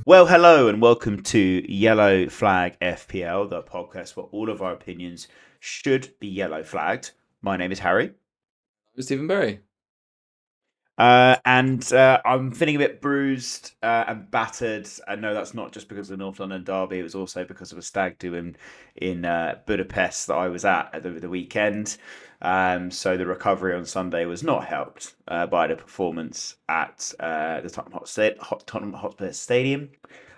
Well, hello and welcome to Yellow Flag FPL, the podcast where all of our opinions should be yellow flagged. My name is Harry. Stephen Berry. And I'm feeling a bit bruised and battered. I know that's not just because of the North London derby. It was also because of a stag do in Budapest that I was at the weekend. So the recovery on Sunday was not helped by the performance at the Tottenham Hotspur Stadium.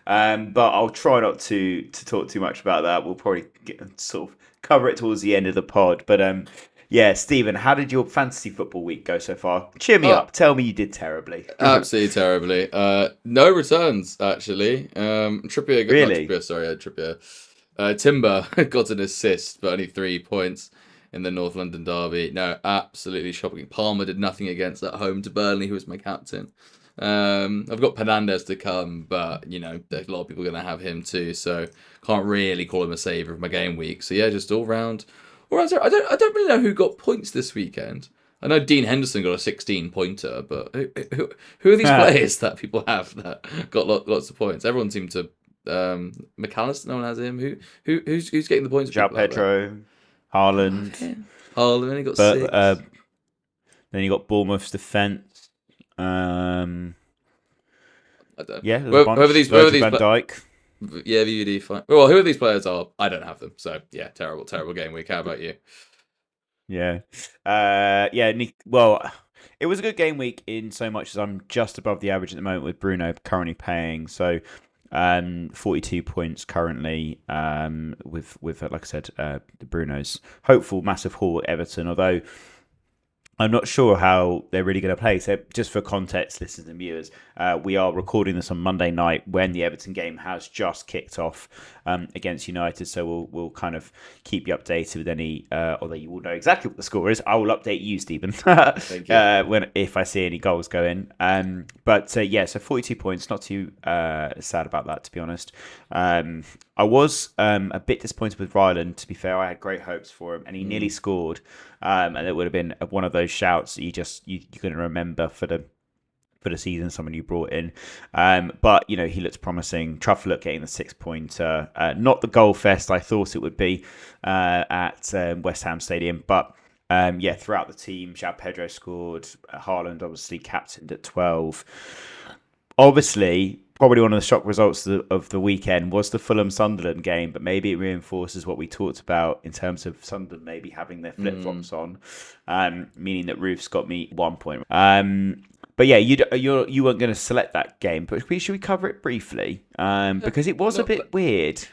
But I'll try not to talk too much about that. We'll probably sort of cover it towards the end of the pod. But yeah, Stephen, how did your fantasy football week go so far? Cheer me Oh, up. Tell me you did terribly. absolutely terribly. No returns actually. Really? Trippier. Timber got an assist, but only 3 points in the North London derby. No, absolutely shocking. Palmer did nothing against at home to Burnley, who was my captain. I've got Penandes to come, but there's a lot of people going to have him too, so can't really call him a saver of my game week. So yeah, just all round. I don't really know who got points this weekend. I know Dean Henderson got a 16 pointer, but who are these players that people have that got lots of points? Everyone seemed to. McAllister, no one has him. Who's getting the points? João People out there. Pedro, Haaland, Haaland, he got but six. then you got Bournemouth's defence. I don't. Yeah, there's a Whoever, bunch. whoever Virgil these, van Dijk. yeah, VUD fine. Well, whoever these players are, I don't have them. So yeah, terrible game week. How about you? Yeah. Yeah, well, it was a good game week in so much as I'm just above the average at the moment with Bruno currently paying. So 42 points currently with like I said, the Bruno's hopeful massive haul at Everton, although I'm not sure how they're really going to play. So, just for context, listeners and viewers, we are recording this on Monday night when the Everton game has just kicked off against United. So we'll kind of keep you updated with any. Although you will know exactly what the score is, I will update you, Stephen, Thank you. if I see any goals go in. But yeah, so 42 points. Not too sad about that, to be honest. I was a bit disappointed with Ryland. To be fair, I had great hopes for him, and he nearly scored. And it would have been one of those shouts that you couldn't remember for the season. Someone you brought in, but he looks promising. Truffle getting the 6-pointer, not the goal fest I thought it would be at West Ham Stadium, but. Yeah, throughout the team, João Pedro scored. Haaland obviously captained at 12. Obviously, probably one of the shock results of the weekend was the Fulham Sunderland game, but maybe it reinforces what we talked about in terms of Sunderland maybe having their flip flops on, meaning that Roof's got me 1 point. But yeah, you weren't going to select that game, but should we cover it briefly? Because it was a bit weird.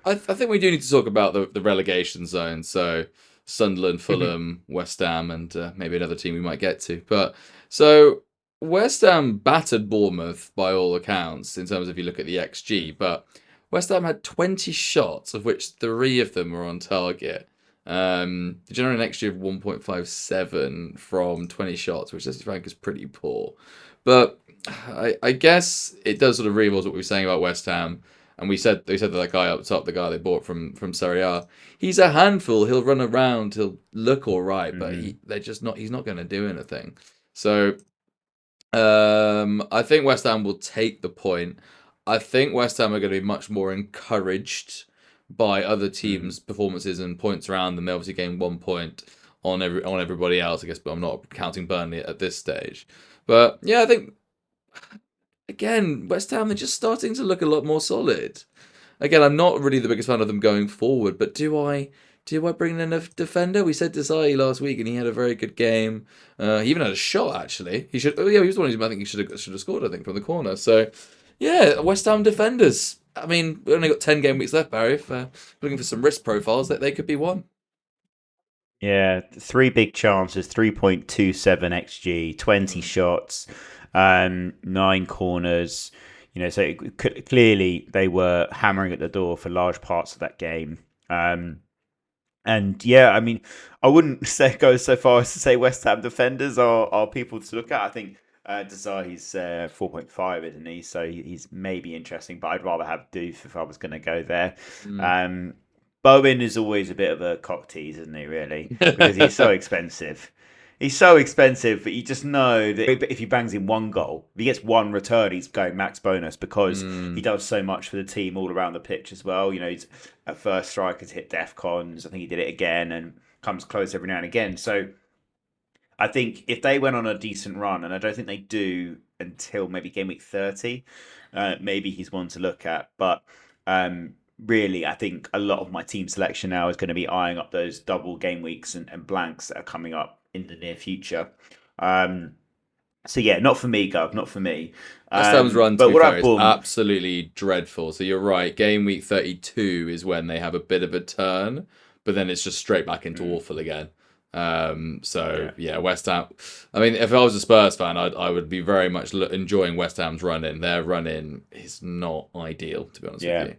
I think we do need to talk about the relegation zone. So Sunderland, Fulham, West Ham, and maybe another team we might get to. But so West Ham battered Bournemouth by all accounts in terms of if you look at the XG. But West Ham had 20 shots, of which 3 of them were on target. They generated an XG of 1.57 from 20 shots, which let's rank is pretty poor. But I guess it does sort of reinforce what we were saying about West Ham. And they said that guy up top, the guy they bought from Serie A, he's a handful. He'll run around, he'll look all right, but he's not going to do anything. So I think West Ham will take the point. I think West Ham are going to be much more encouraged by other teams' performances and points around them. They obviously gained 1 point on everybody else, I guess, but I'm not counting Burnley at this stage. But yeah, I think again, West Ham, they're just starting to look a lot more solid. Again, I'm not really the biggest fan of them going forward, but do I bring in a defender? We said Desai last week, and he had a very good game. He even had a shot actually. He should. Oh yeah, he was the one who I think he should have scored. I think from the corner. So yeah, West Ham defenders. I mean, we only got 10 game weeks left, Barry. If looking for some risk profiles, that they could be one. Yeah, 3 big chances, 3.27 XG, 20 shots, 9 corners. So clearly they were hammering at the door for large parts of that game. And yeah, I mean, I wouldn't go so far as to say West Ham defenders are people to look at. I think Desai's 4.5, isn't he? So he's maybe interesting, but I'd rather have Doof if I was going to go there. Bowen is always a bit of a cock tease, isn't he, really? Because he's so expensive. He's so expensive, but you just know that if he bangs in one goal, if he gets one return, he's going max bonus because he Mm. does so much for the team all around the pitch as well. You know, he's at first strikers hit def cons. I think he did it again and comes close every now and again. So I think if they went on a decent run, and I don't think they do until maybe game week 30, maybe he's one to look at. But really, I think a lot of my team selection now is going to be eyeing up those double game weeks and blanks that are coming up in the near future. Um, so yeah, not for me, Gov, not for me. West Ham's run, to But be what fair, about is Bournemouth? absolutely dreadful. So you're right. Game week 32 is when they have a bit of a turn, but then it's just straight back into Mm, awful again. So yeah, yeah, West Ham. I mean, if I was a Spurs fan, I would be very much enjoying West Ham's run in. Their run in is not ideal, to be honest with yeah. you.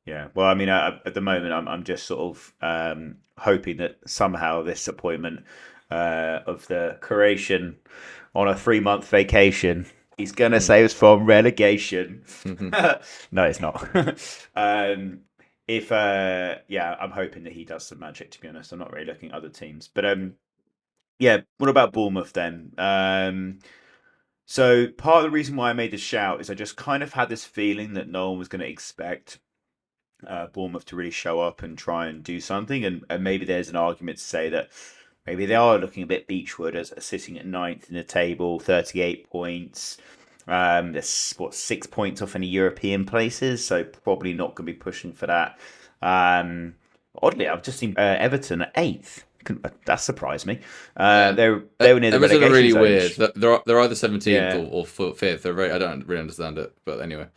Yeah, well, I mean, at the moment, I'm just sort of hoping that somehow this appointment of the Croatian on a 3 month vacation is going to save us from relegation. No, it's not. um, if yeah, I'm hoping that he does some magic. To be honest, I'm not really looking at other teams, but yeah. What about Bournemouth then? So part of the reason why I made this shout is I just kind of had this feeling that no one was going to expect Bournemouth to really show up and try and do something. And maybe there's an argument to say that maybe they are looking a bit beachwood as sitting at ninth in the table, 38 points. There's what 6 points off any European places, so probably not going to be pushing for that. Oddly, I've just seen Everton at eighth. That surprised me. Yeah. They were near the Everton are relegation really zone. weird. They're either 17th Yeah, or 5th. They're very, I don't really understand it, but anyway.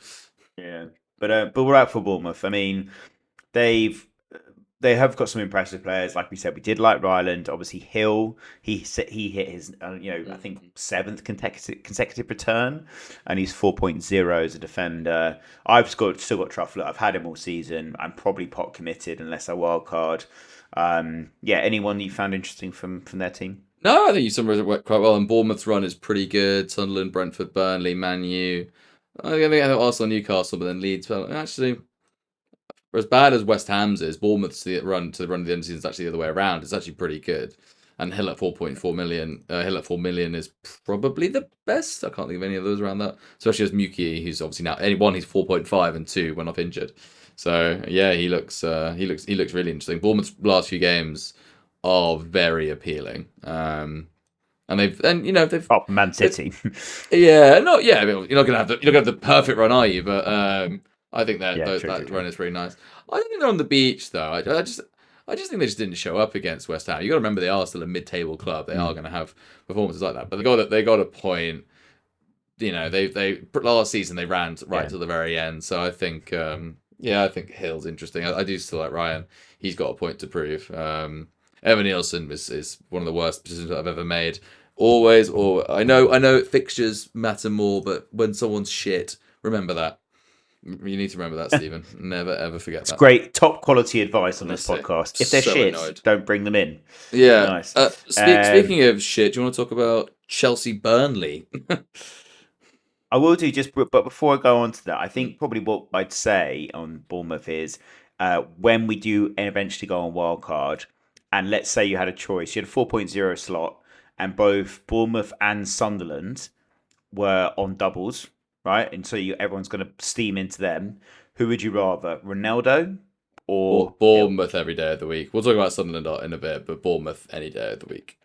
yeah. But we're out for Bournemouth. I mean, they've they have got some impressive players. Like we said, we did like Ryland. Obviously, Hill. He hit his I think Mhm. seventh consecutive return, and he's 4.0 as a defender. I've still got Trufflet. I've had him all season. I'm probably pot committed unless I wild card. Yeah, anyone you found interesting from their team? No, I think you summarised it quite well. And Bournemouth's run is pretty good. Sunderland, Brentford, Burnley, Man U. I think Arsenal, Newcastle, but then Leeds. Well, actually, as bad as West Ham's is, Bournemouth's the run of the end of the season is actually the other way around. It's actually pretty good. And Hill at 4.4 million. Hill at 4 million is probably the best. I can't think of any of those around that. Especially as Muki, who's obviously now one, he's 4.5 and two went off injured. So yeah, he looks really interesting. Bournemouth's last few games are very appealing. Oh, Man They've City. yeah, not yeah. I mean, you're not gonna have the perfect run, are you? But I think Yeah, that true. run is pretty nice. I think they're on the beach though. I just think they just didn't show up against West Ham. You got to remember they are still a mid-table club. They are Mm, going to have performances like that. But they got a point. They last season they ran right yeah. to the very end. So I think yeah, I think Hill's interesting. I do still like Ryan. He's got a point to prove. Evan Nielsen is one of the worst decisions I've ever made. Always, or I know fixtures matter more, but when someone's shit, remember that. You need to remember that, Stephen. Never ever forget It's that. great, top quality advice on this Honestly, podcast. If they're so shit, annoyed. don't bring them in. Yeah. Nice. Speaking of shit, do you want to talk about Chelsea Burnley? I will do but before I go on to that, I think probably what I'd say on Bournemouth is when we do eventually go on wildcard, and let's say you had a choice, you had a 4.0 slot, and both Bournemouth and Sunderland were on doubles, right? And so everyone's going to steam into them. Who would you rather, Ronaldo or Hill? Bournemouth every day of the week. We'll talk about Sunderland in a bit, but Bournemouth any day of the week.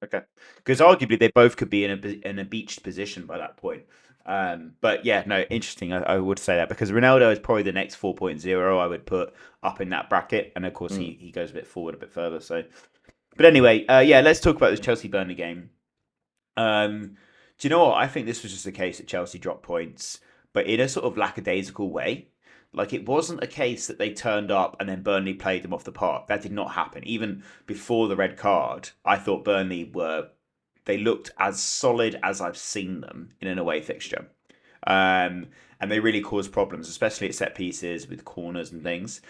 Okay, because arguably they both could be in a beached position by that point. But yeah, no, interesting. I would say that because Ronaldo is probably the next 4.0 I would put up in that bracket, and of course Mm. he goes a bit forward a bit further. So, but anyway, yeah, let's talk about this Chelsea Burnley game. Do you know what? I think this was just a case that Chelsea dropped points, but in a sort of lackadaisical way. Like it wasn't a case that they turned up and then Burnley played them off the park. That did not happen. Even before the red card, I thought they looked as solid as I've seen them in an away fixture. And they really caused problems, especially at set pieces with corners and things.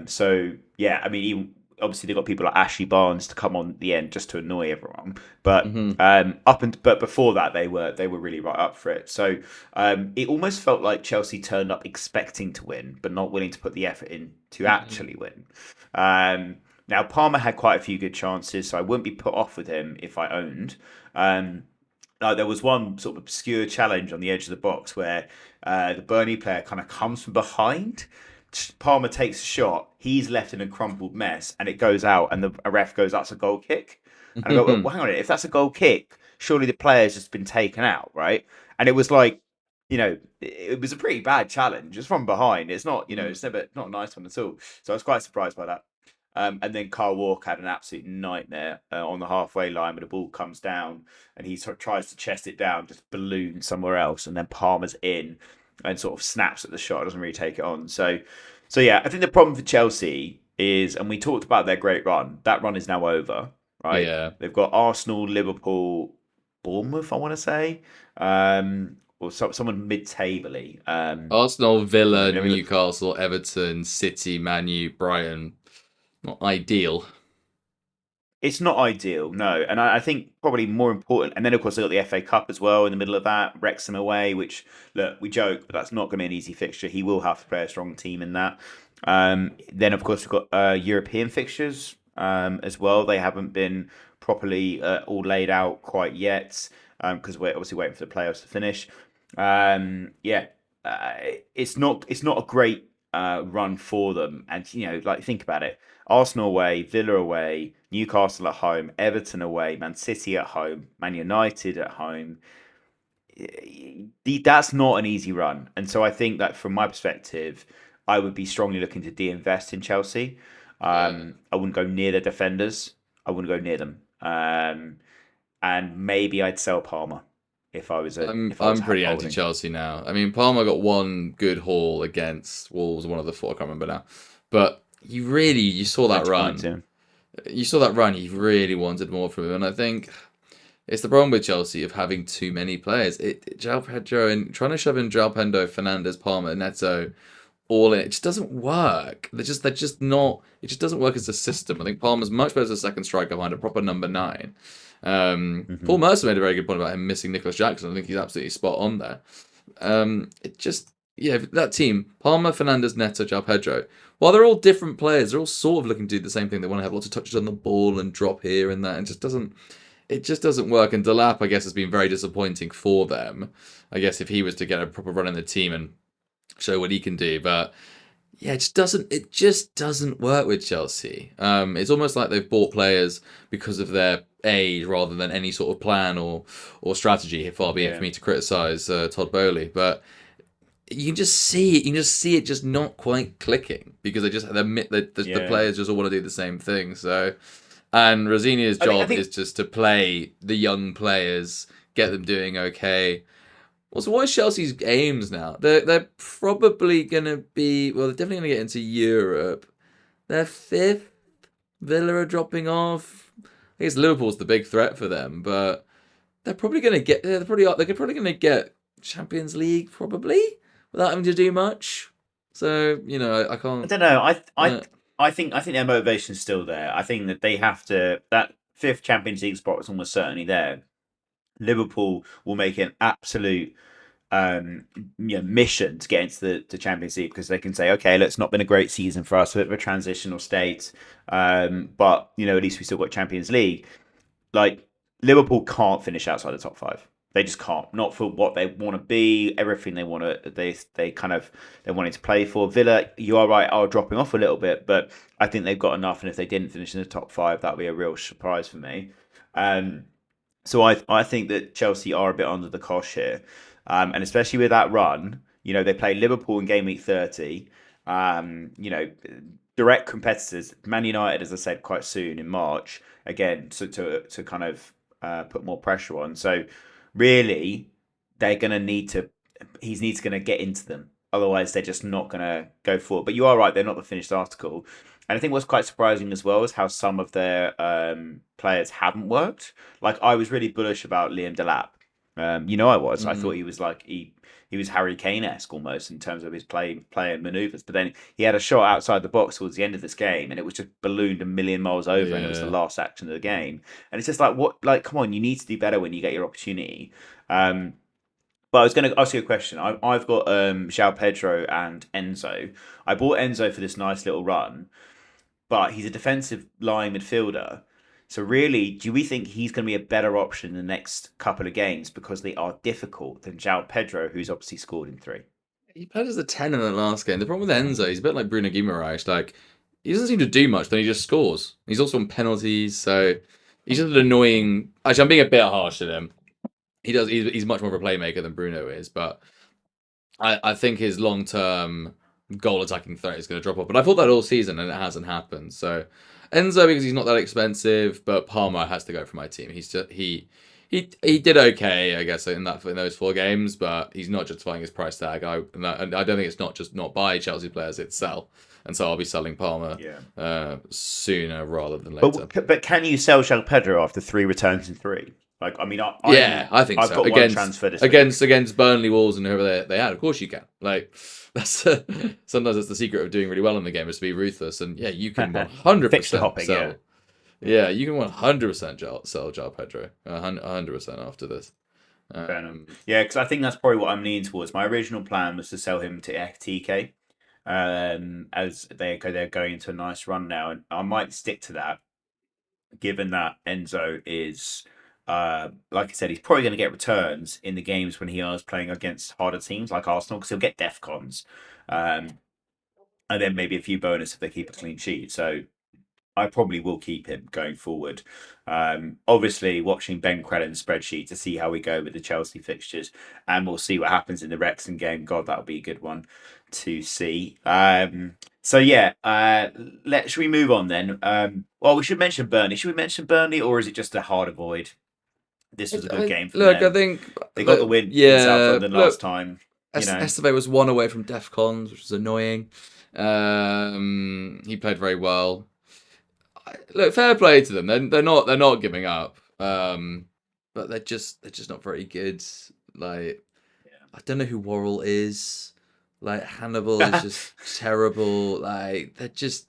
So yeah, I mean, obviously they've got people like Ashley Barnes to come on the end just to annoy everyone. But Hmm. but before that they were really right up for it. So it almost felt like Chelsea turned up expecting to win, but not willing to put the effort in to Hmm. actually win. Um, Now Palmer had quite a few good chances, so I wouldn't be put off with him if I owned. Um, there was one sort of obscure challenge on the edge of the box where the Burnley player kind of comes from behind. Palmer takes a shot. He's left in a crumpled mess, and it goes out. And the a ref goes, "That's a goal kick." And I go, well, "Hang on a minute. If that's a goal kick, surely the player's just been taken out, right?" And it was like, it was a pretty bad challenge. It's from behind. It's not, Mm. it's never not a nice one at all. So I was quite surprised by that. And then Carl Walker had an absolute nightmare on the halfway line when the ball comes down and he sort of tries to chest it down, just balloons somewhere else, and then Palmer's in and sort of snaps at the shot, doesn't really take it on. So yeah, I think the problem for Chelsea is, and we talked about their great run. That run is now over, right? Yeah. They've got Arsenal, Liverpool, Bournemouth, I want to say, or someone mid-tabley. Arsenal, Villa, Let me look. Newcastle, Everton, City, Man U, Brighton. Not ideal. It's not ideal, no. And I think probably more important, and then of course they got the FA Cup as well in the middle of that, Wrexham away, which, look, we joke, but that's not going to be an easy fixture. He will have to play a strong team in that. Then of course we've got European fixtures as well. They haven't been properly all laid out quite yet because we're obviously waiting for the playoffs to finish. Yeah, uh, it's not a great run for them, and like think about it. Arsenal away, Villa away, Newcastle at home, Everton away, Man City at home, Man United at home. That's not an easy run. And so I think that from my perspective, I would be strongly looking to de-invest in Chelsea. Yeah. I wouldn't go near the defenders. I wouldn't go near them. And maybe I'd sell Palmer if I was I'm pretty anti holding. Chelsea now. I mean, Palmer got one good haul against Wolves, one of the four. I can't remember now, but you saw that 20 points, run. yeah. You saw that run. You really wanted more from him, and I think it's the problem with Chelsea of having too many players. João Pedro and trying to shove in João Pedro, Fernandes, Palmer, Neto, all in. It just doesn't work. They're just not. It just doesn't work as a system. I think Palmer's much better as a second striker behind a proper number nine. Paul Hmm. Mercer made a very good point about him missing Nicholas Jackson. I think he's absolutely spot on there. It just yeah, that team Palmer, Fernandes, Neto, João Pedro. While they're all different players, they're all sort of looking to do the same thing. They want to have lots of touches on the ball and drop here and that, and it just doesn't work. And Delap, I guess, has been very disappointing for them. I guess if he was to get a proper run in the team and show what he can do, but yeah, it just doesn't work with Chelsea. It's almost like they've bought players because of their age rather than any sort of plan or strategy. Far be it for Yeah. me to criticise Todd Bowley, but you can just see it. You can just see it just not quite clicking because they just the Yeah. players just all want to do the same thing. So, and Rosinia's I job think is just to play the young players, get them doing okay. Also, what is Chelsea's aims now? They're probably gonna be well. They're definitely gonna get into Europe. They're fifth. Villa are dropping off. I guess Liverpool's the big threat for them, but they're probably gonna get. They're probably gonna get Champions League probably without having to do much. So I I can't. don't know. Uh, I think their motivation's still there. I think that they have to. That fifth Champions League spot is almost certainly there. Liverpool will make an absolute um, mission to get into the Champions League because they can say, okay, look, it's not been a great season for us, a bit of a transitional state, but at least we still got Champions League. Like Liverpool can't finish outside the top five. They just can't. Not for what they want to be, everything they want to. They kind of they wanted to play for. Villa, you are right, are dropping off a little bit, but I think they've got enough. And if they didn't finish in the top five, that would be a real surprise for me. Um, so I think that Chelsea are a bit under the cosh here, and especially with that run, they play Liverpool in game week 30. Direct competitors, Man United, as I said, quite soon in March again, so to kind of put more pressure on. So really, they're going to need to. He's going to get into them. Otherwise, they're just not going to go forward. But you are right; they're not the finished article. And I think what's quite surprising as well is how some of their players haven't worked. Like I was really bullish about Liam Delap. I was. I thought mm, he was like he was Harry Kane-esque almost in terms of his play and manoeuvres. But then he had a shot outside the box towards the end of this game, and it was just ballooned a million miles over, and it was the yeah. last action of the game. And it's just like what? Like, come on, you need to do better when you get your opportunity. Um, but I was going to ask you a question. I've got João Pedro and Enzo. I bought Enzo for this nice little run. but he's a defensive line midfielder. So really, do we think he's going to be a better option in the next couple of games because they are difficult than João Pedro, who's obviously scored in three? He played as a 10 in the last game. The problem with Enzo, he's a bit like Bruno Guimaraes. Like, he doesn't seem to do much, then he just scores. He's also on penalties, so he's just an annoying. Actually, I'm being a bit harsh at him. He's much more of a playmaker than Bruno is, but I think his long term goal attacking threat is going to drop off. But I thought that all season, and it hasn't happened. So Enzo, because he's not that expensive, but Palmer has to go for my team. He's just he did okay, I guess, in those 4 games, but he's not justifying his price tag. And I don't think it's not just not buy Chelsea players, it's sell. And so I'll be selling Palmer sooner rather than later. But can you sell João Pedro after 3 returns in 3? Like, I mean, I think I've so. got one transfer this week. Against Burnley, Wolves, and whoever they had. Of course you can. Like, that's sometimes that's the secret of doing really well in the game is to be ruthless. And yeah, you can 100% fixture hopping. sell. Yeah, you can 100% sell João Pedro. 100% after this. Yeah, because I think that's probably what I'm leaning towards. My original plan was to sell him to FTK, as they're going into a nice run now, and I might stick to that, given that Enzo is. Like I said, he's probably going to get returns in the games when he is playing against harder teams like Arsenal because he'll get defcons, and then maybe a few bonus if they keep a clean sheet. So I probably will keep him going forward. Obviously, watching Ben Crellin's spreadsheet to see how we go with the Chelsea fixtures, and we'll see what happens in the Wrexham game. God, that'll be a good one to see. So yeah, should we move on then? Well, we should mention Burnley. Should we mention Burnley, or is it just a hard avoid? This was a good game for them. I think they got the win in South London last time. Esteve was 1 away from defcons, which was annoying. He played very well. Look, fair play to them. They're not giving up. But they're just not very good. Like, I don't know who Worrell is. Like, Hannibal is just terrible. Like, they're just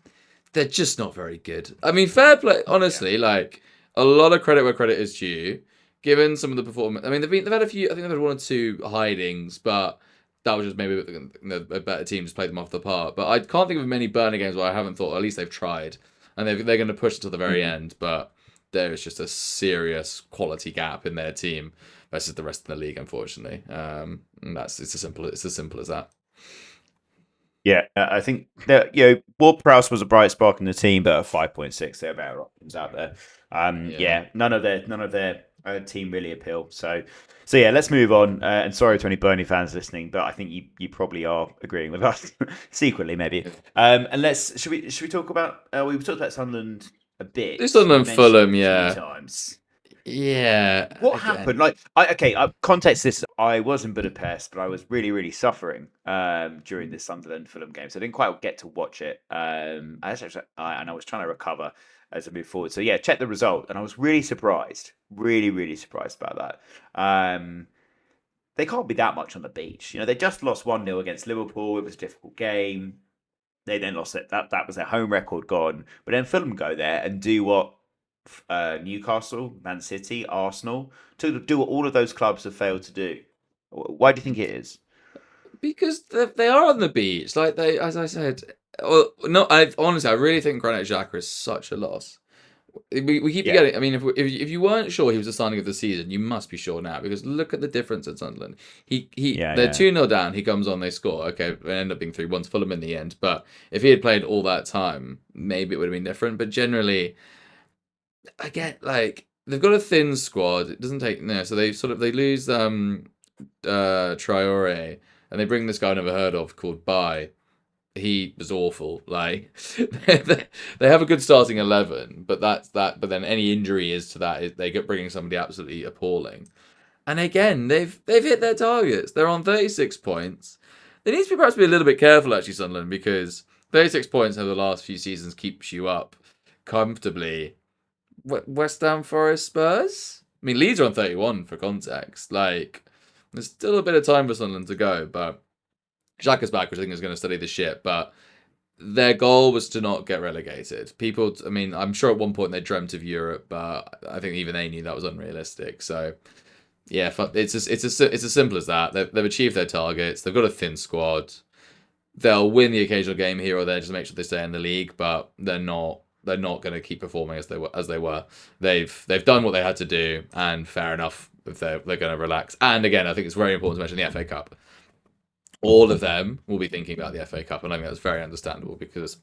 not very good. I mean, fair play. Honestly, like, a lot of credit where credit is due. Given some of the performance, I mean, they've had a few. I think they've had 1 or 2 hidings, but that was just maybe a better team just played them off the park. But I can't think of many Burnley games where I haven't thought at least they've tried, and they're going to push until the very end. But there is just a serious quality gap in their team versus the rest of the league, unfortunately. And it's as simple as that. Yeah, I think that Ward-Prowse was a bright spark in the team, but at 5.6, there are better options out there. None of their team really appeal. So yeah, let's move on. And sorry to any Burnley fans listening, but I think you probably are agreeing with us secretly, maybe. And should we talk about? We talked about Sunderland a bit. This Sunderland Fulham, yeah. Times. Yeah. What happened? Like, context this. I was in Budapest, but I was really, really suffering during this Sunderland Fulham game, so I didn't quite get to watch it. And I was trying to recover as I move forward. So yeah, check the result, and I was really surprised, really, really surprised about that. They can't be that much on the beach. They just lost 1-0 against Liverpool. It was a difficult game. They then lost it. That was their home record gone. But then Fulham go there and do what Newcastle, Man City, Arsenal, to do what all of those clubs have failed to do. Why do you think it is? Because they are on the beach, like they, as I said. Well, no, I really think Granit Xhaka is such a loss. We keep forgetting. I mean, if you weren't sure he was the signing of the season, you must be sure now because look at the they're 2-0 down. He comes on, they score. Okay, it ended up being 3-1 to Fulham in the end. But if he had played all that time, maybe it would have been different. But generally, I get like they've got a thin squad. It doesn't take so they lose Traore and they bring this guy I never heard of called Bai. He was awful. Like they have a good starting 11, but that's that. But then any injury is to that. They get bringing somebody absolutely appalling. And again, they've hit their targets. They're on 36 points. They need to perhaps be a little bit careful actually, Sunderland, because 36 points over the last few seasons keeps you up comfortably. West Ham, Forest, Spurs. I mean, Leeds are on 31 for context. Like, there's still a bit of time for Sunderland to go, but Xhaka's back, which I think is going to steady the ship. But their goal was to not get relegated. I mean, I'm sure at one point they dreamt of Europe, but I think even they knew that was unrealistic. So, yeah, it's as simple as that. They've achieved their targets. They've got a thin squad. they'll win the occasional game here or there just to make sure they stay in the league, but they're not going to keep performing as they were. They've done what they had to do, and fair enough if they're going to relax. And again, I think it's very important to mention the FA Cup. All of them will be thinking about the FA Cup, and I think that's very understandable because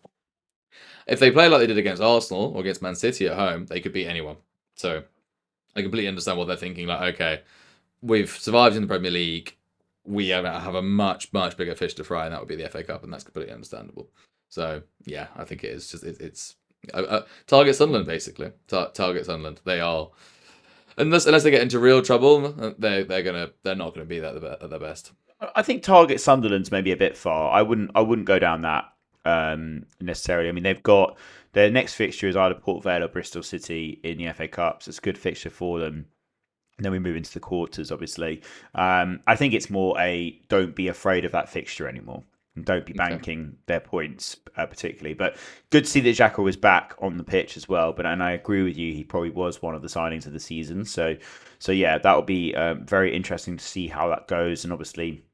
if they play like they did against Arsenal or against Man City at home, they could beat anyone. So I completely understand what they're thinking. Like, okay, we've survived in the Premier League. We have a much bigger fish to fry, and that would be the FA Cup, and that's completely understandable. So yeah, I think it is just it's target Sunderland basically. Target Sunderland. They are unless they get into real trouble, they're not gonna be at their best. I think target Sunderland's maybe a bit far. I wouldn't go down that necessarily. I mean, they've got their next fixture is either Port Vale or Bristol City in the FA Cup, so it's a good fixture for them. And then we move into the quarters, obviously. I think it's more a don't be afraid of that fixture anymore. And don't be banking their points particularly. But good to see that Xhaka was back on the pitch as well. And I agree with you, he probably was one of the signings of the season. So yeah, that will be very interesting to see how that goes. And obviously,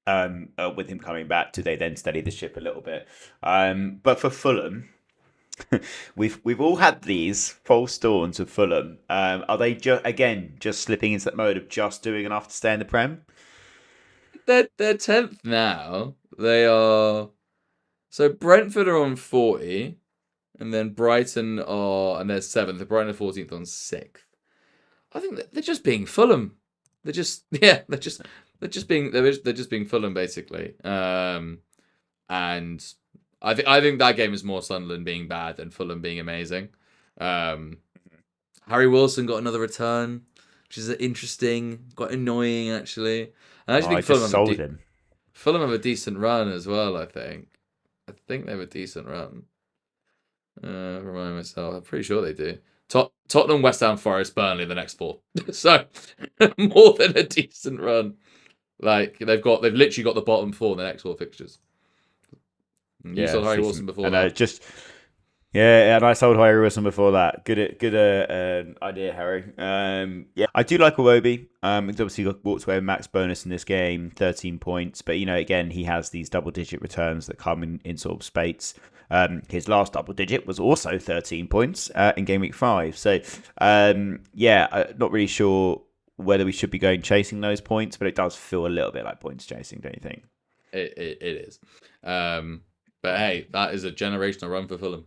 with him coming back, do they then steady the ship a little bit? But for Fulham, we've all had these false dawns of Fulham. Are they just slipping into that mode of just doing enough to stay in the Prem? They're 10th now. They are so Brentford are on 40, and then Brighton are and they're 7th. Brighton are 14th on 6th. I think they're just being Fulham. They're just they're just being Fulham basically. And I think that game is more Sunderland being bad than Fulham being amazing. Harry Wilson got another return, which is interesting, quite annoying actually. And I actually think Fulham have a decent run as well. I think they have a decent run. Remind myself, I'm pretty sure they do. Tottenham, West Ham, Forest, Burnley, the next 4. So more than a decent run. Like they've literally got the bottom 4 in the next 4 fixtures. You saw Harry Wilson before that. Yeah, and I sold Harry Wilson before that. Good idea, Harry. Yeah, I do like Iwobi. He's obviously walked away with max bonus in this game, 13 points. But, again, he has these double-digit returns that come in sort of spates. His last double-digit was also 13 points in Game Week 5. So, not really sure whether we should be going chasing those points, but it does feel a little bit like points chasing, don't you think? It is. But, hey, that is a generational run for Fulham.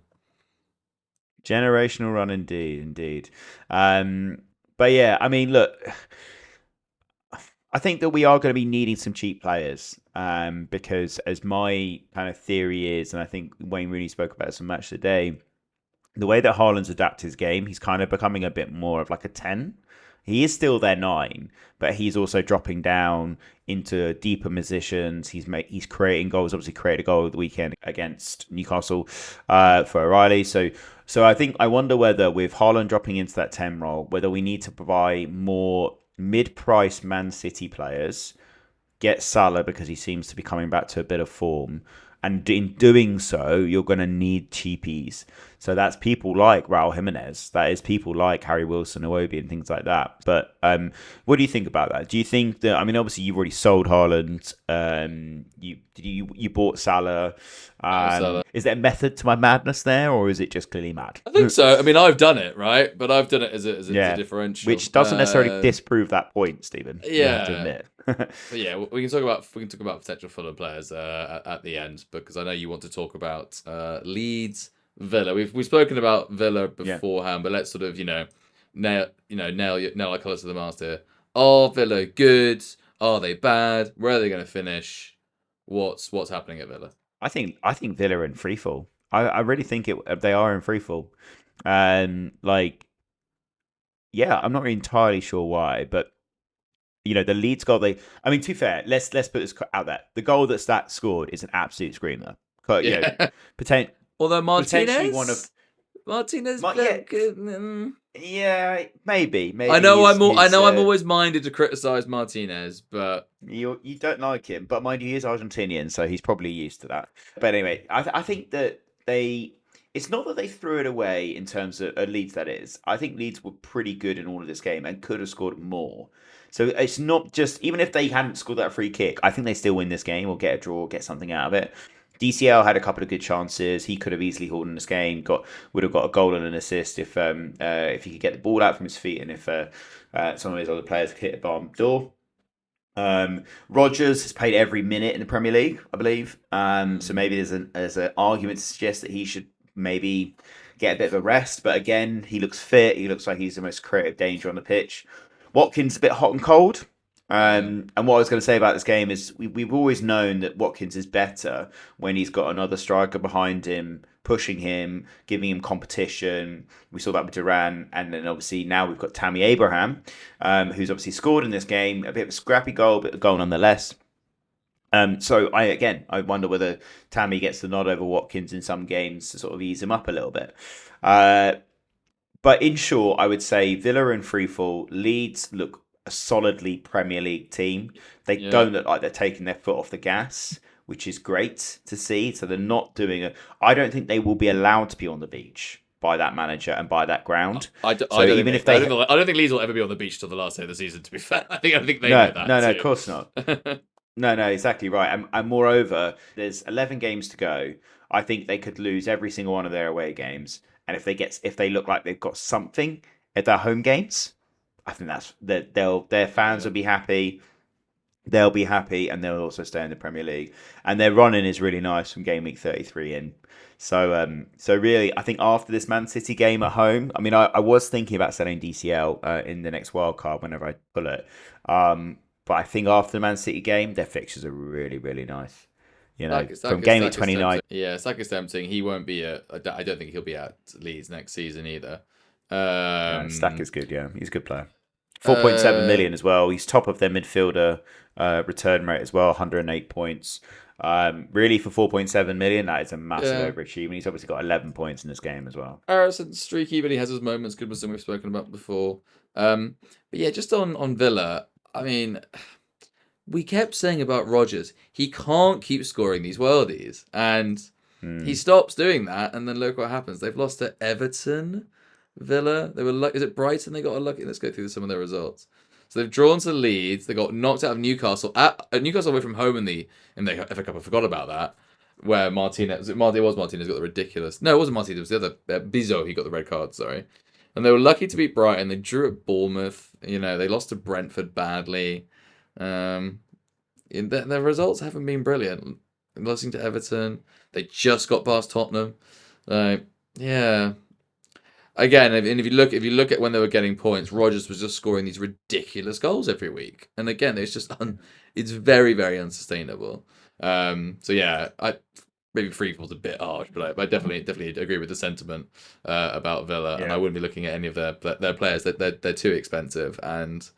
Generational run indeed. But yeah, I mean, look, I think that we are going to be needing some cheap players because as my kind of theory is, and I think Wayne Rooney spoke about this on Match of the Day, the way that Haaland's adapted his game, he's kind of becoming a bit more of like a 10. He is still their 9, but he's also dropping down into deeper positions. He's creating goals. Obviously, created a goal at the weekend against Newcastle for O'Reilly. So I wonder whether with Haaland dropping into that 10 role, whether we need to provide more mid-priced Man City players, get Salah because he seems to be coming back to a bit of form. And in doing so, you're going to need cheapies. So that's people like Raul Jimenez. That is people like Harry Wilson, Iwobi, and things like that. But what do you think about that? Do you think that? I mean, obviously you've already sold Haaland. You bought Salah. Salah. Is there a method to my madness there, or is it just clearly mad? I think so. I mean, I've done it right, but I've done it as a differential, which doesn't necessarily disprove that point, Stephen. Yeah, you have to admit. But yeah, we can talk about potential Fulham players at the end because I know you want to talk about Leeds, Villa. We've spoken about Villa beforehand, but let's sort of nail our colours to the mast here. Are Villa good? Are they bad? Where are they going to finish? What's happening at Villa? I think Villa are in freefall. I really think they are in freefall. I'm not really entirely sure why, but the Leeds goal. To be fair, let's put this out there. The goal that Stat scored is an absolute screamer. But although potentially one of Martinez, yeah, maybe. I know I'm always minded to criticise Martinez, but you don't like him. But mind you, he is Argentinian, so he's probably used to that. But anyway, I think that it's it's not that they threw it away in terms of Leeds. That is, I think Leeds were pretty good in all of this game and could have scored more. So it's not just even if they hadn't scored that free kick, I think they still win this game or get a draw, or get something out of it. DCL had a couple of good chances. He could have easily hauled in this game. Would have got a goal and an assist if he could get the ball out from his feet and if some of his other players could hit a bomb door. Rodgers has played every minute in the Premier League, I believe. So maybe there's an argument to suggest that he should maybe get a bit of a rest. But again, he looks fit. He looks like he's the most creative danger on the pitch. Watkins a bit hot and cold. And what I was going to say about this game is we've always known that Watkins is better when he's got another striker behind him, pushing him, giving him competition. We saw that with Duran, and then obviously now we've got Tammy Abraham, who's obviously scored in this game. A bit of a scrappy goal, but a goal nonetheless. So I wonder whether Tammy gets the nod over Watkins in some games to sort of ease him up a little bit. But in short, I would say Villa and Freefall, Leeds look a solidly Premier League team. They don't look like they're taking their foot off the gas, which is great to see. So they're not doing it. I don't think they will be allowed to be on the beach by that manager and by that ground. I don't think Leeds will ever be on the beach till the last day of the season. To be fair, I think they know that. No, of course not. No, exactly right. And moreover, there's 11 games to go. I think they could lose every single one of their away games. And if they look like they've got something at their home games, I think their fans will be happy. They'll be happy, and they'll also stay in the Premier League. And their running is really nice from game week 33 in. So really, I think after this Man City game at home, I mean, I was thinking about selling DCL in the next wild card whenever I pull it. But I think after the Man City game, their fixtures are really, really nice. From game week 29. Yeah, Saka's tempting. He won't be I don't think he'll be at Leeds next season either. Stack is good, yeah. He's a good player. 4.7 million as well. He's top of their midfielder return rate as well, 108 points. Really, for 4.7 million, that is a massive overachievement. He's obviously got 11 points in this game as well. Harrison's streaky, but he has his moments. Good with we've spoken about before. But yeah, just on Villa, I mean, we kept saying about Rodgers, he can't keep scoring these worldies. And he stops doing that, and then look what happens. They've lost to Everton, Villa. They were is it Brighton they got unlucky? Let's go through some of their results. So they've drawn to Leeds. They got knocked out of Newcastle at Newcastle away from home in the FA Cup. I forgot about that. Where Martinez got the ridiculous. No, it wasn't Martinez. It was the other Bizot. He got the red card. Sorry. And they were lucky to beat Brighton. They drew at Bournemouth. They lost to Brentford badly. Their results haven't been brilliant. Losing to Everton. They just got past Tottenham. Yeah. Again, and if you look at when they were getting points, Rodgers was just scoring these ridiculous goals every week, and again, it's just it's very, very unsustainable. So yeah, maybe Freefall's a bit harsh, but I definitely agree with the sentiment about Villa, and I wouldn't be looking at any of their players. They're too expensive, and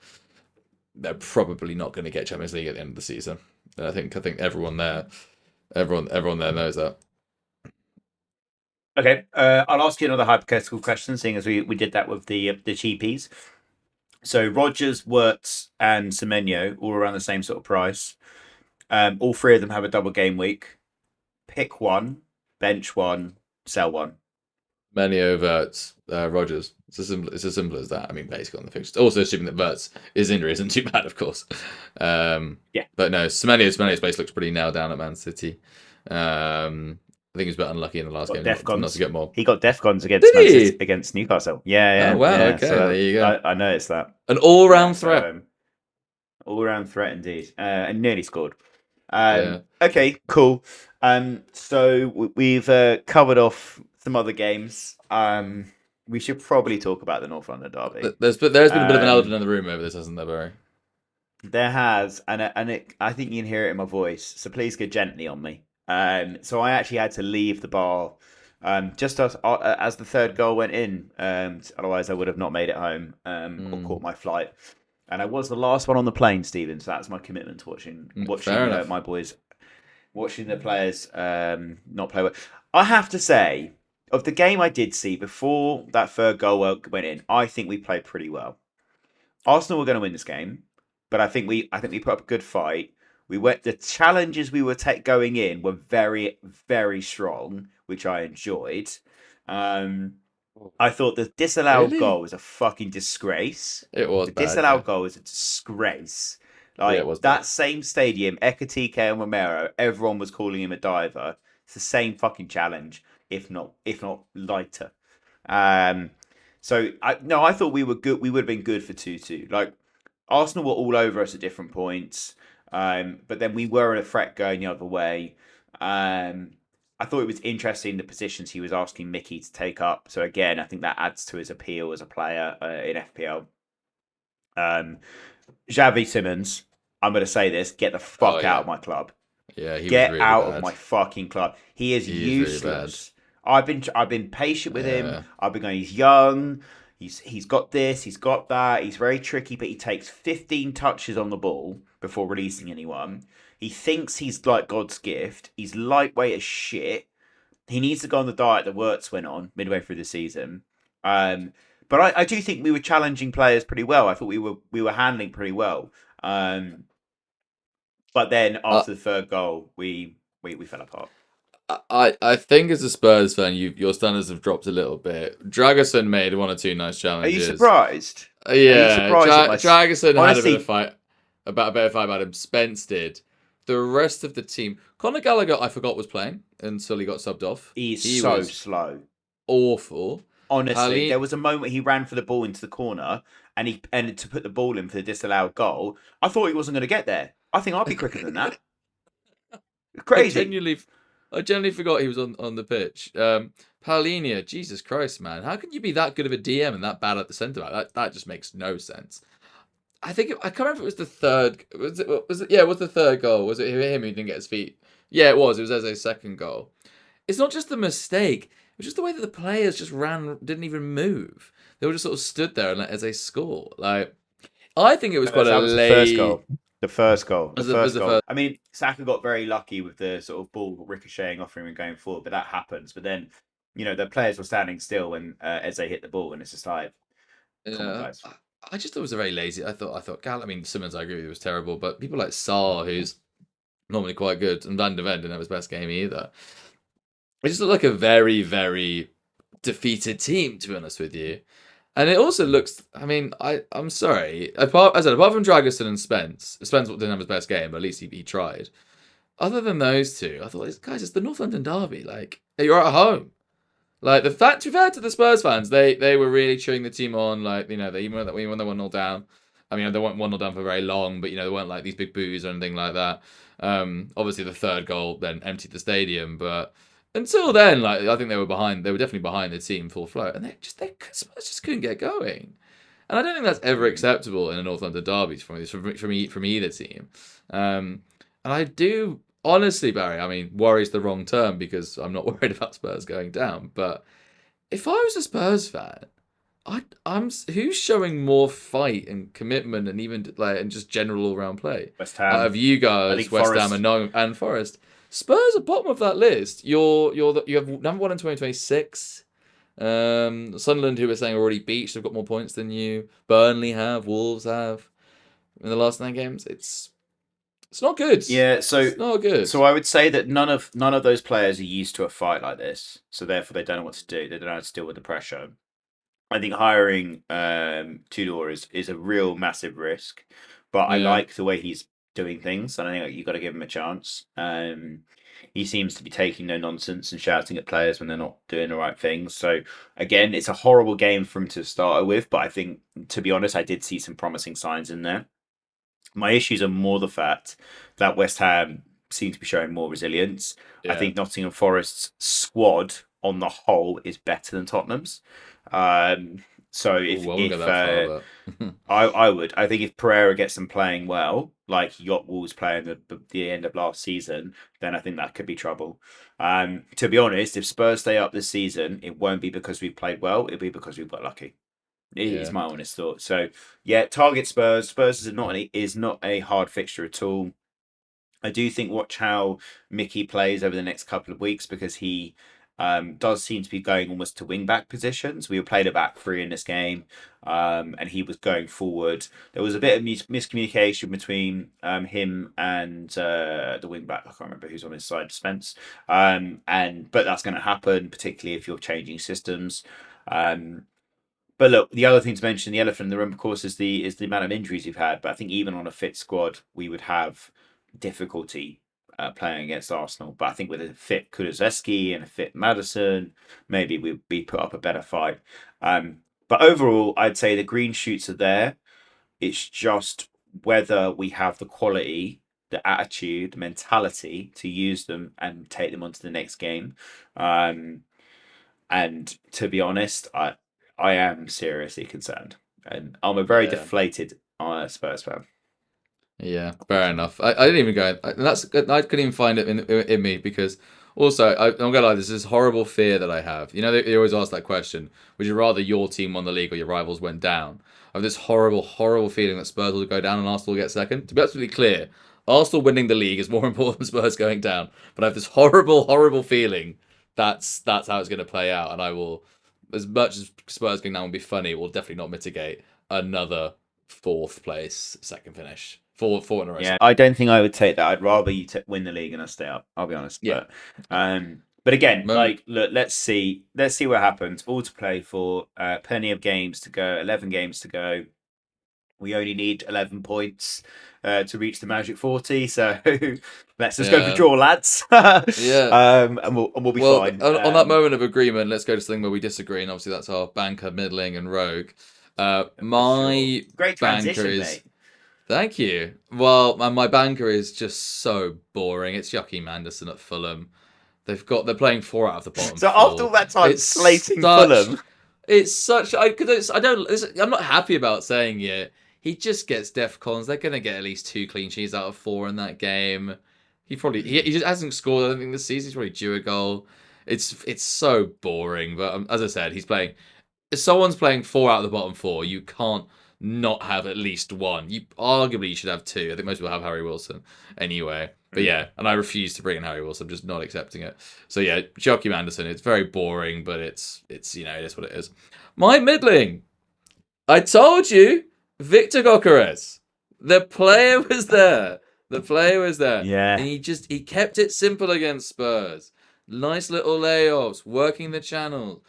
they're probably not going to get Champions League at the end of the season. And I think everyone there knows that. Okay, I'll ask you another hypothetical question, seeing as we did that with the cheapies. So Rodgers, Wirtz, and Semenyo all around the same sort of price. All three of them have a double game week. Pick one, bench one, sell one. Semenyo, Wirtz, Rodgers. It's as simple as that. I mean, basically on the fixtures. Also assuming that Wirtz, his injury isn't too bad, of course. Yeah. But no, Semenyo's base looks pretty nailed down at Man City. I think he was a bit unlucky in the last game not to get more. He got Defcons against Newcastle. Yeah. Oh, wow, yeah. okay, so there you go. I noticed that. An all-round threat. All-round threat, indeed. And nearly scored. Okay, cool. So we've covered off some other games. We should probably talk about the North London derby. There's been a bit of an elephant in the room over this, hasn't there, Barry? There has, and I think you can hear it in my voice. So please go gently on me. So I actually had to leave the bar just as the third goal went in. Otherwise, I would have not made it home or caught my flight. And I was the last one on the plane, Stephen. So that's my commitment to watching my boys, watching the players not play well. I have to say, of the game I did see before that third goal went in, I think we played pretty well. Arsenal were going to win this game, but I think we put up a good fight. The challenges we were going in were very, very strong, which I enjoyed. Um, I thought the disallowed Really? goal was a fucking disgrace. It was The bad, yeah. disallowed goal is a disgrace. Yeah, it Like was bad. that same stadium, Ekatike and Romero, everyone was calling him a diver. It's the same fucking challenge, if not lighter. Um, so I thought we were good. We would have been good for 2-2. Like Arsenal were all over us at different points, but then we were in a threat going the other way. Um, I thought it was interesting the positions he was asking Mickey to take up. So again, I think that adds to his appeal as a player in FPL. Um, Xavi Simmons, I'm going to say this: get the Oh fuck out yeah. of my club. Yeah, he was Get really out of bad. my fucking club. He is He is really bad. useless. I've been patient with him. Yeah. I've been going. He's young. He's got this. He's got that. He's very tricky, but he takes 15 touches on the ball before releasing anyone. He thinks he's like God's gift. He's lightweight as shit. He needs to go on the diet that Wirtz went on midway through the season. Um, but I do think we were challenging players pretty well. I thought we were handling pretty well. But then Uh, after the third goal, we fell apart. I think as a Spurs fan, your standards have dropped a little bit. Dragerson made one or two nice Are you challenges. surprised? Are you Yeah, surprised at my? Dragerson had a bit of Honestly, fight about a better fight about him. Spence did. The rest of the team, Conor Gallagher, I forgot was playing until he got subbed off. he's He so was slow. awful. Honestly, there Palin, was a moment he ran for the ball into the corner and to put the ball in for the disallowed goal. I thought he wasn't going to get there. I think I'd be quicker than that. I Crazy. genuinely, I genuinely forgot he was on the pitch. Paulinia, Jesus Christ, man, how can you be that good of a DM and that bad at the centre back? That just makes no sense. I can't remember if it was the third. Was it? Yeah, it was the third goal. Was it him who didn't get his feet? Yeah, it was. It was Eze's second goal. It's not just the mistake. It was just the way that the players just ran, didn't even move. They were just sort of stood there and let Eze score. Like I think it was No, quite a that was the first late. goal. The first goal. The As first the goal. first. I mean, Saka got very lucky with the sort of ball ricocheting off him and going forward, but that happens. But then, the players were standing still when Eze hit the ball, and it's just like, come on, Yeah, guys. I just thought it was a very lazy. I thought Gal. I mean, Simmons, I agree with you, was terrible, but people like Saar, who's normally quite good, and Van de Ven didn't have his best game either. It just looked like a very, very defeated team, to be honest with you. And it also looks. I mean, I'm sorry. Apart from Dragerson and Spence didn't have his best game, but at least he tried. Other than those two, I thought, guys, it's the North London derby. Like, you're at home. Like the fact, to be fair to the Spurs fans, they were really cheering the team on. Like they even when they were 1-0 down. I mean, they weren't 1-0 down for very long, but they weren't like these big boos or anything like that. Obviously the third goal then emptied the stadium, but until then, like I think they were behind. They were definitely behind the team full flow, and Spurs just couldn't get going. And I don't think that's ever Mm. acceptable in a North London derby from either team. And I do honestly, Barry. I mean, worry's the wrong term because I'm not worried about Spurs going down. But if I was a Spurs fan, I'm who's showing more fight and commitment and even like and just general all round play West out Ham. of you I guys, think West Ham Forest. and Forest. Spurs are bottom of that list. You have number one in 2026. Sunderland, who we're saying are already beached, have got more points than you. Burnley have, Wolves have in the last 9 games. It's not good. Yeah, so It's not good. so I would say that none of those players are used to a fight like this. So therefore they don't know what to do. They don't know how to deal with the pressure. I think hiring Tudor is a real massive risk, but I Yeah, like the way he's doing things, and I think you got to give him a chance. He seems to be taking no nonsense and shouting at players when they're not doing the right things. So again, it's a horrible game for him to start with, but I think, to be honest, I did see some promising signs in there. My issues are more the fact that West Ham seem to be showing more resilience. I yeah. think Nottingham Forest's squad on the whole is better than Tottenham's. Um, so Oh, if I won't go if that far, but I think if Pereira gets them playing well, like he got Wolves playing the end of last season, then I think that could be trouble. To be honest, if Spurs stay up this season, it won't be because we played well. It'll be because we've got lucky. Is yeah, my honest thought. So yeah, target Spurs. Spurs is not a hard fixture at all. I do think watch how Mickey plays over the next couple of weeks because he does seem to be going almost to wing back positions. We were played a back three in this game, and he was going forward. There was a bit of miscommunication between him and the wing back. I can't remember who's on his side, Spence. But that's going to happen, particularly if you're changing systems. But look, the other thing to mention, the elephant in the room, of course, is the amount of injuries we've had. But I think even on a fit squad, we would have difficulty playing against Arsenal. But I think with a fit Kulusevski and a fit Madison, maybe we'd be put up a better fight. But overall, I'd say the green shoots are there. It's just whether we have the quality, the attitude, the mentality to use them and take them on to the next game. Um, and to be honest, I am seriously concerned, and I'm a very Yeah. deflated Spurs fan. Yeah, fair enough. I didn't even go. I couldn't even find it in me because also I'm gonna lie. There's this horrible fear that I have. You know, they always ask that question: would you rather your team won the league or your rivals went down? I have this horrible, horrible feeling that Spurs will go down and Arsenal will get second. To be absolutely clear, Arsenal winning the league is more important than Spurs going down. But I have this horrible, horrible feeling that's how it's going to play out, and I will, as much as Spurs going down will be funny, it will definitely not mitigate another fourth place, second finish. Four in a row. Yeah, I don't think I would take that. I'd rather you win the league and us stay up. I'll be honest. Yeah. But again, Moment. like, look, let's see what happens. All to play for. Plenty of games to go. 11 games to go. We only need 11 points to reach the magic 40. So let's just go for draw, lads. Yeah. And we'll be Well, fine. on that moment of agreement, let's go to something where we disagree, and obviously that's our banker, middling, and rogue. My Great banker transition, is. mate. Thank you. Well, my banker is just so boring. It's Joachim Anderson at Fulham. They're playing 4 out of the bottom So 4. after all that time slating Fulham, It's such. I'm not happy about saying it. He just gets DEFCONs. They're gonna get at least 2 clean sheets out of 4 in that game. He just hasn't scored. I don't think this season. He's probably due a goal. It's so boring. But as I said, he's playing. If someone's playing 4 out of the bottom 4, you can't not have at least one. You should have 2. I think most people have Harry Wilson anyway. But yeah, and I refuse to bring in Harry Wilson. I'm just not accepting it. So yeah, Joachim Anderson. It's very boring, but it's it is what it is. My middling. I told you, Victor Gokares. The player was there. The player was there. Yeah. And he kept it simple against Spurs. Nice little layoffs, working the channel.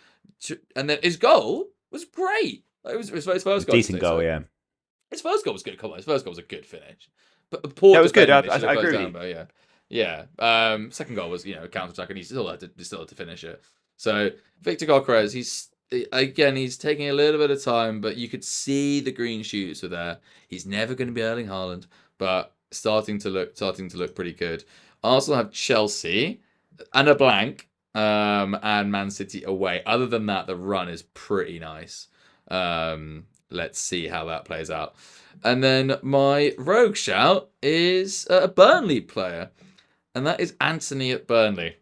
And then his goal was great. It was his first goal. Decent goal, yeah. His first goal was good. Come on, his first goal was a good finish. But poor that was good. I agree. agree with you. Yeah. Second goal was a counter attack, and he still had to finish it. So Victor Gokres, he's taking a little bit of time, but you could see the green shoots were there. He's never going to be Erling Haaland, but starting to look pretty good. Arsenal have Chelsea and a blank, and Man City away. Other than that, the run is pretty nice. Let's see how that plays out. And then my rogue shout is a Burnley player, and that is Anthony at Burnley.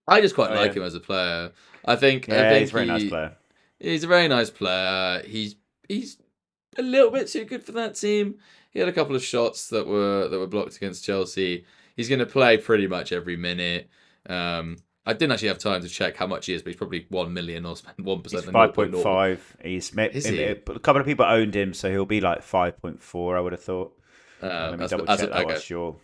I just quite like him as a player. I think he's a very nice player. He's a very nice player. He's a little bit too good for that team. He had a couple of shots that were blocked against Chelsea. He's going to play pretty much every minute. I didn't actually have time to check how much he is, but he's probably 1 million or 1%. He's 5.5. A couple of people owned him, so he'll be like 5.4. I would have thought. Let me double check that. Sure.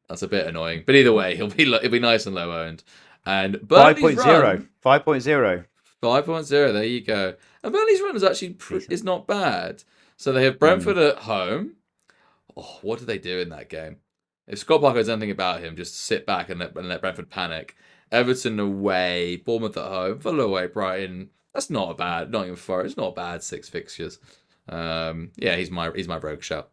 That's a bit annoying, but either way, he'll be nice and low owned. And 5.0. 5.0. 5.0. There you go. And Burnley's run is actually is not bad. So they have Brentford at home. Oh, what do they do in that game? If Scott Parker knows anything about him, just sit back and let Brentford panic. Everton away, Bournemouth at home, Fulham away, Brighton. That's not a bad. Nottingham Forest, not bad 6 fixtures. He's my rogue shot.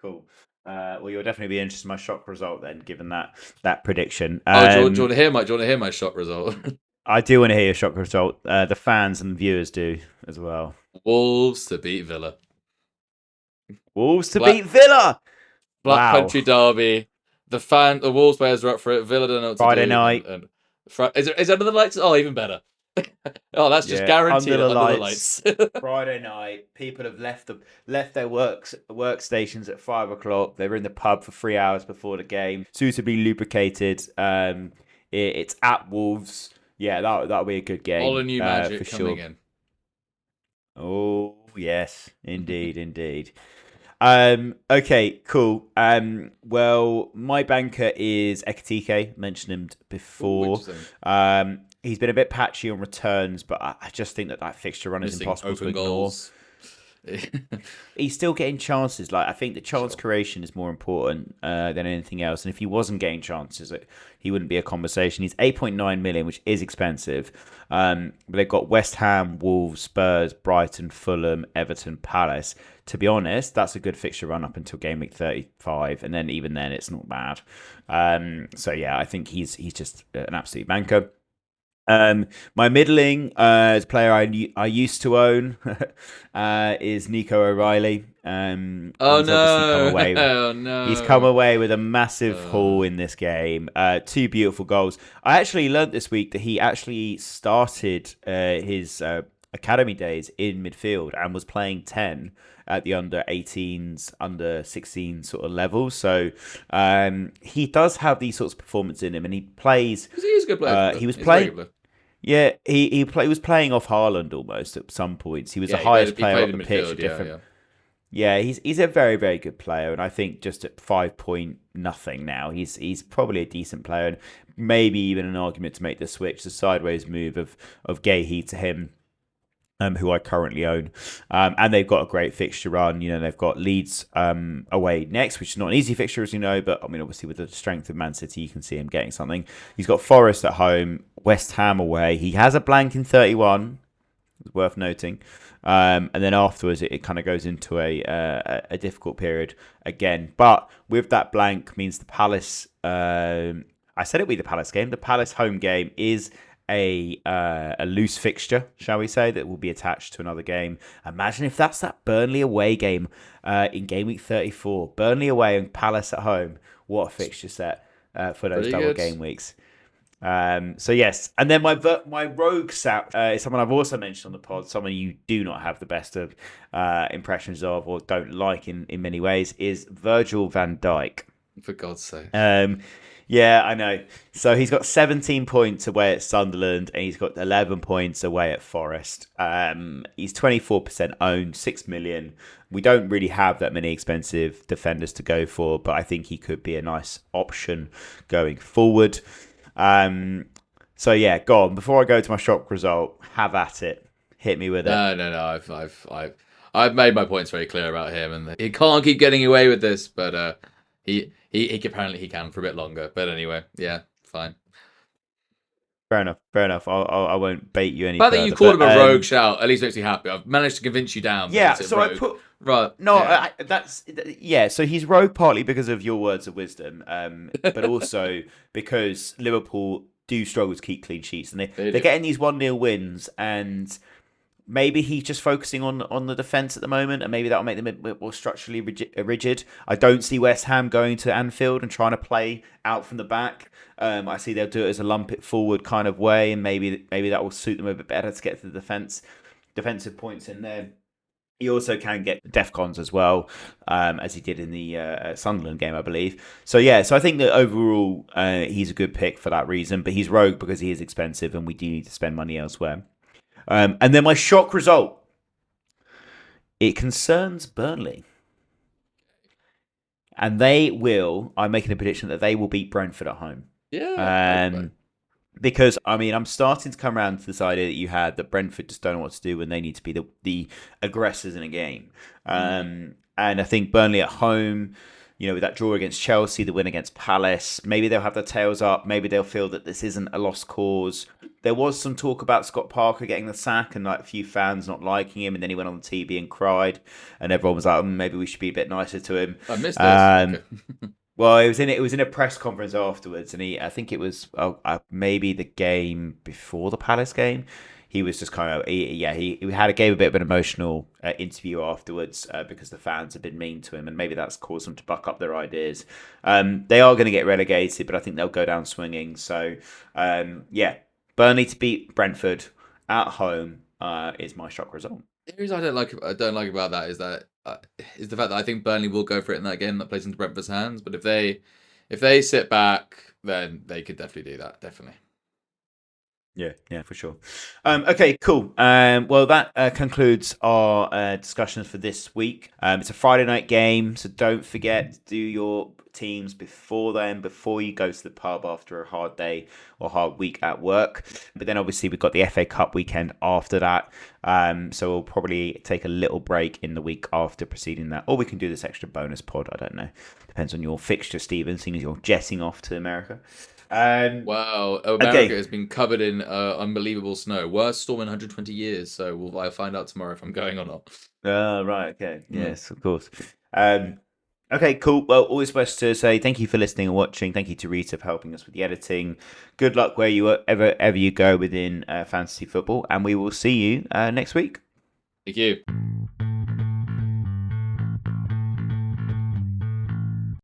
Cool. Well, you'll definitely be interested in my shock result then, given that prediction. Do you want to hear my shock result? I do want to hear your shock result. The fans and viewers do as well. Wolves to beat Villa. Beat Villa. Black Country Derby. The Wolves players are up for it. Villa don't know what Friday to do. night. Is under the lights? Oh, even better. Oh, that's just guaranteed under the lights. Friday night. People have left their workstations at 5 o'clock. They were in the pub for 3 hours before the game, suitably lubricated. It's at Wolves. Yeah, that'll be a good All a game new for magic coming sure. in. Oh yes, indeed, indeed. Okay, cool. Well, my banker is Ekatike. Mentioned him Oh, before. interesting. He's been a bit patchy on returns, but I just think that fixture run is Missing impossible to open ignore. goals. He's still getting chances. Like I think the chance Sure. creation is more important than anything else. And if he wasn't getting chances, he wouldn't be a conversation. He's 8.9 million, which is expensive. But they've got West Ham, Wolves, Spurs, Brighton, Fulham, Everton, Palace. To be honest, that's a good fixture run up until game week 35, and then even then, it's not bad. So yeah, I think he's just an absolute banker. My middling player I used to own is Nico O'Reilly. Oh He's obviously come no! away. Oh He's come no! away with a massive haul Uh, in this game. Two beautiful goals. I actually learnt this week that he actually started his academy days in midfield and was playing 10 at the under 18s, under 16 sort of level. So he does have these sorts of performance in him, and he plays. Because he is a good player for He Fulham. was He's a very playing. good player. Yeah, he was playing off Haaland almost at some points. He was the Yeah, highest he player played on in the pitch midfield. at Yeah, different. yeah. Yeah, he's a very very good player, and I think just at 5 point nothing now, he's probably a decent player, and maybe even an argument to make the switch, the sideways move of Gahey to him. Who I currently own, and they've got a great fixture run. You know, they've got Leeds away next, which is not an easy fixture, as you know. But I mean, obviously, with the strength of Man City, you can see him getting something. He's got Forest at home, West Ham away. He has a blank in 31. It's worth noting. And then afterwards, it kind of goes into a difficult period again. But with that blank means the Palace. I said it would be the Palace game. The Palace home game is a loose fixture, shall we say, that will be attached to another game. Imagine if that's that Burnley away game in game week 34. Burnley away and Palace at home. What a fixture set for those Pretty double good. game weeks. So yes, and then my rogue sap is someone I've also mentioned on the pod, someone you do not have the best of impressions of or don't like in many ways, is Virgil van Dijk. For God's sake. Yeah, I know. So he's got 17 points away at Sunderland, and he's got 11 points away at Forest. He's 24% owned, 6 million. We don't really have that many expensive defenders to go for, but I think he could be a nice option going forward. So yeah, go on. Before I go to my shock result, have at it. Hit me with it. No. I've made my points very clear about him, and he can't keep getting away with this. But he apparently he can for a bit longer. But anyway, yeah, fine. Fair enough. Fair enough. I won't bait you any The fact that you further. called But him a rogue shout at least makes me happy. I've managed to convince you down that yeah, he's a so I rogue. put Right. no. Yeah. That's yeah. So he's rogue partly because of your words of wisdom, but also because Liverpool do struggle to keep clean sheets, and They they're do. getting these 1-0 wins, and maybe he's just focusing on the defence at the moment, and maybe that'll make them a bit more structurally rigid. I don't see West Ham going to Anfield and trying to play out from the back. I see they'll do it as a lump it forward kind of way, and maybe that will suit them a bit better to get to the defensive points in there. He also can get defcons as well, as he did in the Sunderland game, I believe. So yeah, so I think that overall he's a good pick for that reason. But he's rogue because he is expensive, and we do need to spend money elsewhere. And then my shock result, it concerns Burnley, and they will. I'm making a prediction that they will beat Brentford at home. Yeah. Okay. Um, because I mean, I'm starting to come around to this idea that you had that Brentford just don't know what to do when they need to be the aggressors in a game. And I think Burnley at home, you know, with that draw against Chelsea, the win against Palace, maybe they'll have their tails up. Maybe they'll feel that this isn't a lost cause. There was some talk about Scott Parker getting the sack and like a few fans not liking him, and then he went on the TV and cried, and everyone was like, maybe we should be a bit nicer to him. I missed this. Okay. Well, it was in a press conference afterwards, and I think it was maybe the game before the Palace game. He was just kind of he gave a bit of an emotional interview afterwards because the fans had been mean to him, and maybe that's caused them to buck up their ideas. They are going to get relegated, but I think they'll go down swinging. So yeah, Burnley to beat Brentford at home is my shock result. The reason I don't like about that is that is the fact that I think Burnley will go for it in that game that plays into Brentford's hands. But if they if they sit back, then they could definitely do that. Definitely. Yeah, for sure. Okay, cool. Well, that concludes our discussions for this week. It's a Friday night game, so don't forget to do your teams before then, before you go to the pub after a hard day or hard week at work. But then obviously we've got the FA Cup weekend after that. So we'll probably take a little break in the week after preceding that. Or we can do this extra bonus pod. I don't know. Depends on your fixture, Stephen, seeing as you're jetting off to America. Wow, America Okay. has been covered in unbelievable snow. Worst storm in 120 years. So I'll find out tomorrow if I'm going or not. Right. Okay. Mm. Yes, of course. Um, okay. Cool. Well, always best to say thank you for listening and watching. Thank you to Rita for helping us with the editing. Good luck where you ever you go within fantasy football, and we will see you next week. Thank you.